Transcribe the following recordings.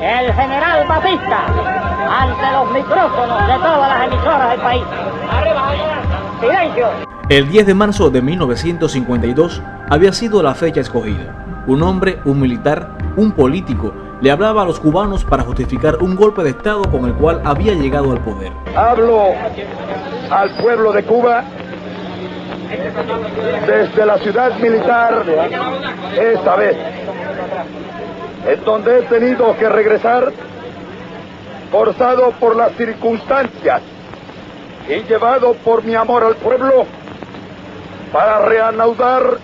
el general Batista, ante los micrófonos de todas las emisoras del país. ¡Silencio! El 10 de marzo de 1952 había sido la fecha escogida. Un hombre, un militar, un político, le hablaba a los cubanos para justificar un golpe de Estado con el cual había llegado al poder. Hablo al pueblo de Cuba desde la ciudad militar, esta vez, en donde he tenido que regresar, forzado por las circunstancias y llevado por mi amor al pueblo, para reanudar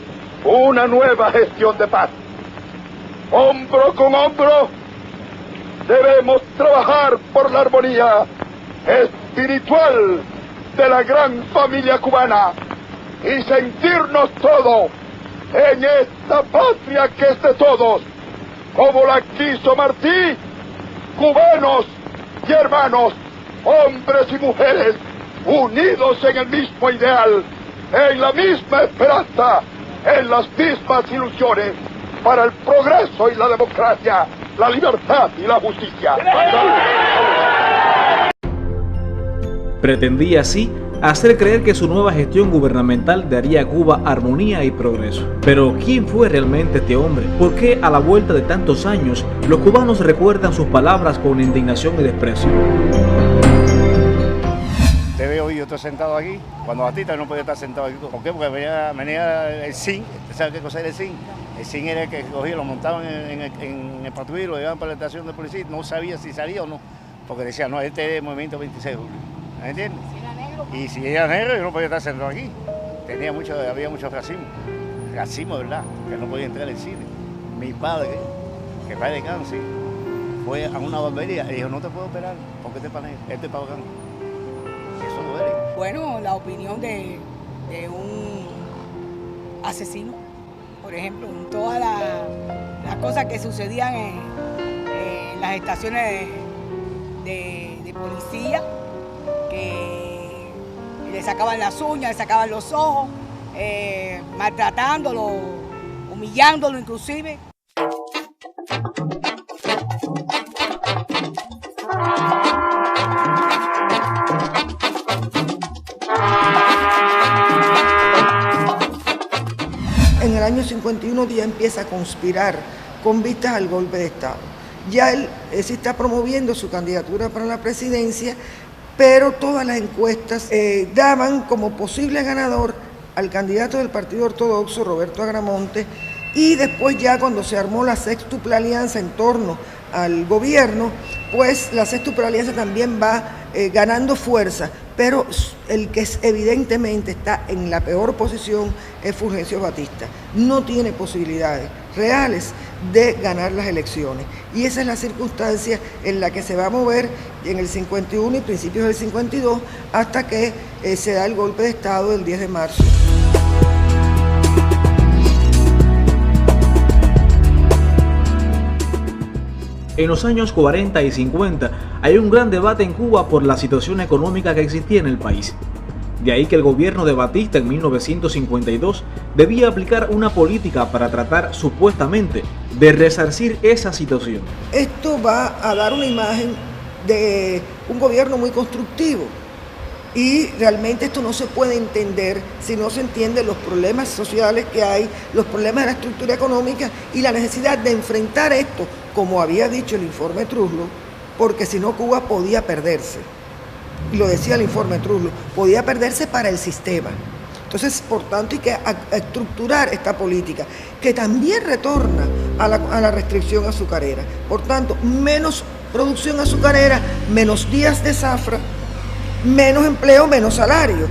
una nueva gestión de paz. Hombro con hombro, debemos trabajar por la armonía espiritual de la gran familia cubana y sentirnos todos en esta patria que es de todos, como la quiso Martí, cubanos y hermanos, hombres y mujeres, unidos en el mismo ideal, en la misma esperanza, en las mismas ilusiones, para el progreso y la democracia, la libertad y la justicia. Pretendía así hacer creer que su nueva gestión gubernamental daría a Cuba armonía y progreso. Pero ¿quién fue realmente este hombre? ¿Por qué a la vuelta de tantos años los cubanos recuerdan sus palabras con indignación y desprecio? Te veo hoy, yo estoy sentado aquí, cuando Batista no podía estar sentado aquí. ¿Por qué? Porque venía el zinc. ¿Sabes qué cosa era el zinc? El zinc era el que cogía, lo montaban en el patrullero y lo llevaban para la estación de policía. No sabía si salía o no, porque decía, no, este es el movimiento 26 de julio. ¿Me entiendes? Y si era negro, yo no podía estar sentado aquí. Había mucho racismo, ¿verdad? Que no podía entrar al cine. Mi padre, que padre de cáncer, fue a una barbería y dijo, no te puedo operar, porque este es para bacán. Eso duele. Bueno, la opinión de un asesino, por ejemplo, en todas las cosas que sucedían en las estaciones de policía, que le sacaban las uñas, le sacaban los ojos, maltratándolo, humillándolo inclusive. En el año 51 ya empieza a conspirar con vistas al golpe de Estado. Ya él se está promoviendo su candidatura para la presidencia, pero todas las encuestas daban como posible ganador al candidato del Partido Ortodoxo, Roberto Agramonte, y después ya cuando se armó la sextuple alianza en torno al gobierno, pues la sextuple alianza también va ganando fuerza, pero el que evidentemente está en la peor posición es Fulgencio Batista. No tiene posibilidades reales de ganar las elecciones. Y esa es la circunstancia en la que se va a mover en el 51 y principios del 52 hasta que se da el golpe de Estado el 10 de marzo. En los años 40 y 50 hay un gran debate en Cuba por la situación económica que existía en el país. De ahí que el gobierno de Batista en 1952 debía aplicar una política para tratar supuestamente de resarcir esa situación. Esto va a dar una imagen de un gobierno muy constructivo y realmente esto no se puede entender si no se entiende los problemas sociales que hay, los problemas de la estructura económica y la necesidad de enfrentar esto, como había dicho el informe Truslow, porque si no Cuba podía perderse. Y lo decía el informe Truslow, podía perderse para el sistema. Entonces, por tanto, hay que estructurar esta política, que también retorna a la restricción azucarera. Por tanto, menos producción azucarera, menos días de zafra, menos empleo, menos salario.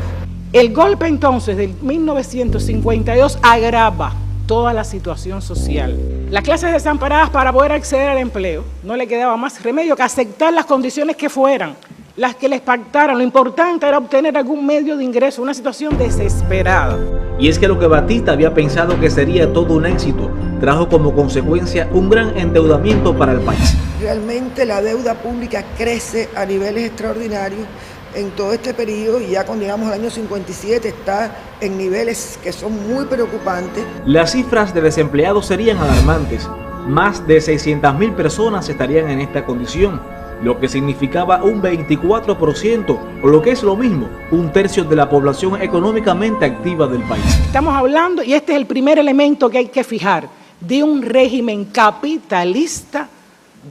El golpe entonces de 1952 agrava toda la situación social. Las clases desamparadas, para poder acceder al empleo, no le quedaba más remedio que aceptar las condiciones que fueran, las que les pactaran. Lo importante era obtener algún medio de ingreso, una situación desesperada. Y es que lo que Batista había pensado que sería todo un éxito, trajo como consecuencia un gran endeudamiento para el país. Realmente la deuda pública crece a niveles extraordinarios en todo este periodo y ya cuando llegamos al año 57 está en niveles que son muy preocupantes. Las cifras de desempleados serían alarmantes. más de 600.000 personas estarían en esta condición, lo que significaba un 24%, o lo que es lo mismo, un tercio de la población económicamente activa del país. Estamos hablando, y este es el primer elemento que hay que fijar, de un régimen capitalista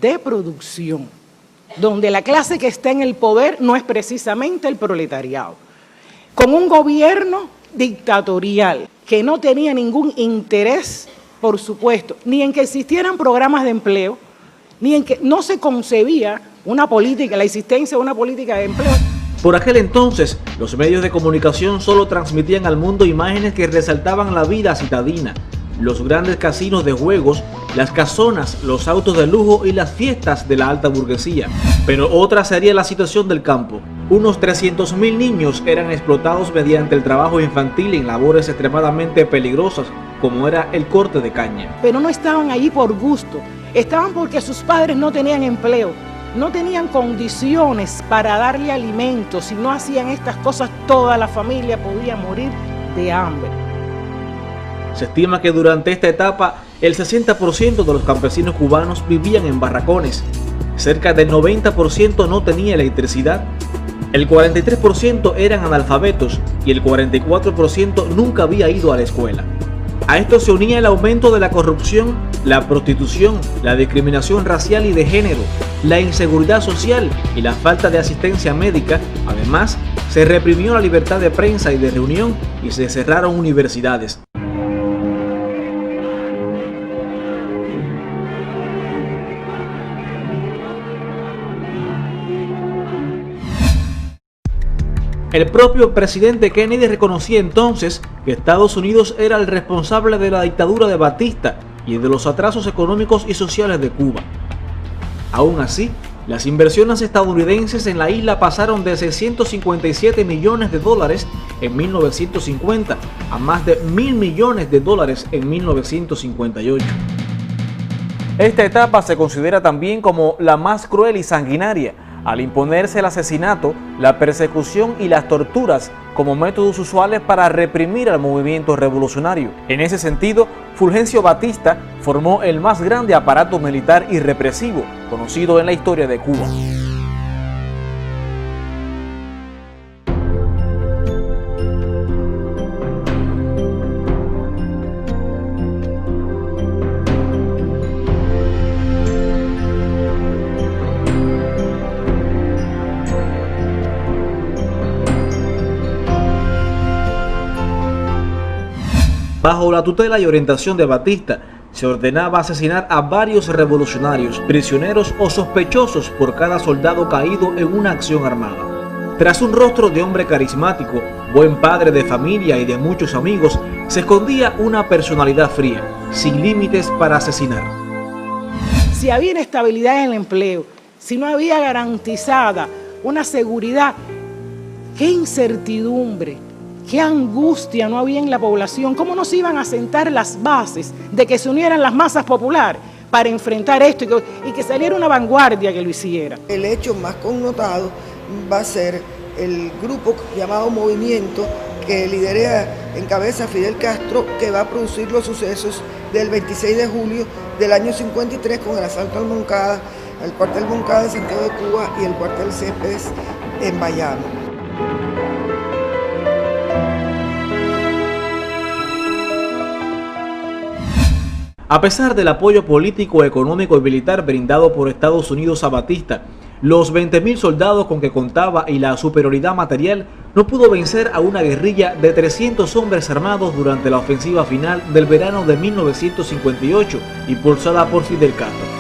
de producción, donde la clase que está en el poder no es precisamente el proletariado, con un gobierno dictatorial que no tenía ningún interés, por supuesto, ni en que existieran programas de empleo, ni en que no se concebía una política, la existencia de una política de empleo. Por aquel entonces, los medios de comunicación solo transmitían al mundo imágenes que resaltaban la vida citadina, los grandes casinos de juegos, las casonas, los autos de lujo y las fiestas de la alta burguesía. Pero otra sería la situación del campo. Unos 300.000 niños eran explotados mediante el trabajo infantil en labores extremadamente peligrosas, como era el corte de caña. Pero no estaban allí por gusto, estaban porque sus padres no tenían empleo, no tenían condiciones para darle alimentos. Si no hacían estas cosas, toda la familia podía morir de hambre. Se estima que durante esta etapa el 60% de los campesinos cubanos vivían en barracones, cerca del 90% no tenía electricidad, el 43% eran analfabetos y el 44% nunca había ido a la escuela. A esto se unía el aumento de la corrupción, la prostitución, la discriminación racial y de género, la inseguridad social y la falta de asistencia médica. Además, se reprimió la libertad de prensa y de reunión y se cerraron universidades. El propio presidente Kennedy reconocía entonces que Estados Unidos era el responsable de la dictadura de Batista y de los atrasos económicos y sociales de Cuba. Aún así, las inversiones estadounidenses en la isla pasaron de 657 millones de dólares en 1950 a más de 1.000 millones de dólares en 1958. Esta etapa se considera también como la más cruel y sanguinaria, al imponerse el asesinato, la persecución y las torturas como métodos usuales para reprimir al movimiento revolucionario. En ese sentido, Fulgencio Batista formó el más grande aparato militar y represivo conocido en la historia de Cuba. Bajo la tutela y orientación de Batista, se ordenaba asesinar a varios revolucionarios, prisioneros o sospechosos por cada soldado caído en una acción armada. Tras un rostro de hombre carismático, buen padre de familia y de muchos amigos, se escondía una personalidad fría, sin límites para asesinar. Si había inestabilidad en el empleo, si no había garantizada una seguridad, qué incertidumbre, qué angustia no había en la población, cómo no se iban a sentar las bases de que se unieran las masas populares para enfrentar esto y que saliera una vanguardia que lo hiciera. El hecho más connotado va a ser el grupo llamado Movimiento que encabeza Fidel Castro, que va a producir los sucesos del 26 de julio del año 53 con el asalto al Moncada, al cuartel Moncada de Santiago de Cuba y el cuartel Céspedes en Bayamo. A pesar del apoyo político, económico y militar brindado por Estados Unidos a Batista, los 20.000 soldados con que contaba y la superioridad material no pudo vencer a una guerrilla de 300 hombres armados durante la ofensiva final del verano de 1958, impulsada por Fidel Castro.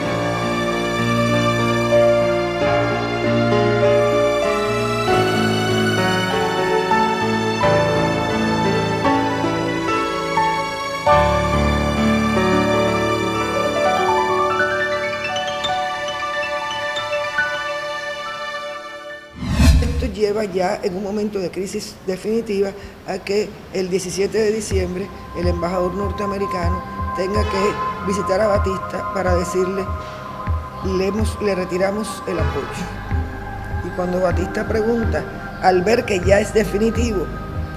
Lleva ya en un momento de crisis definitiva a que el 17 de diciembre el embajador norteamericano tenga que visitar a Batista para decirle le retiramos el apoyo. Y cuando Batista pregunta, al ver que ya es definitivo,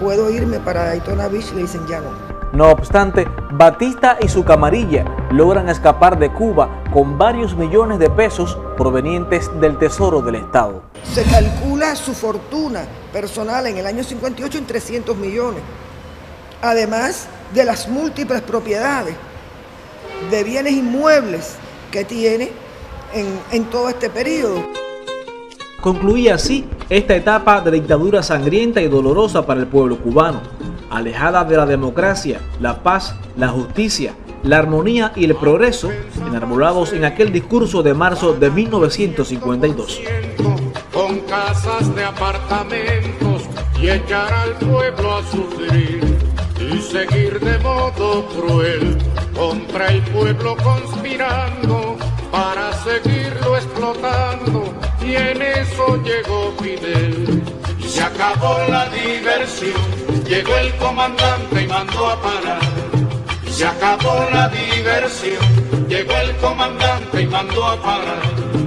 ¿puedo irme para Daytona Beach?, le dicen ya no. No obstante, Batista y su camarilla logran escapar de Cuba con varios millones de pesos provenientes del Tesoro del Estado. Se calcula su fortuna personal en el año 58 en 300 millones, además de las múltiples propiedades de bienes inmuebles que tiene en todo este periodo. Concluía así esta etapa de dictadura sangrienta y dolorosa para el pueblo cubano, alejada de la democracia, la paz, la justicia, la armonía y el progreso, enarbolados en aquel discurso de marzo de 1952. Con casas de apartamentos y echar al pueblo a sufrir y seguir de modo cruel contra el pueblo conspirando para seguirlo explotando, y en eso llegó Fidel. Y se acabó la diversión, llegó el comandante y mandó a parar. Y se acabó la diversión, llegó el comandante y mandó a parar.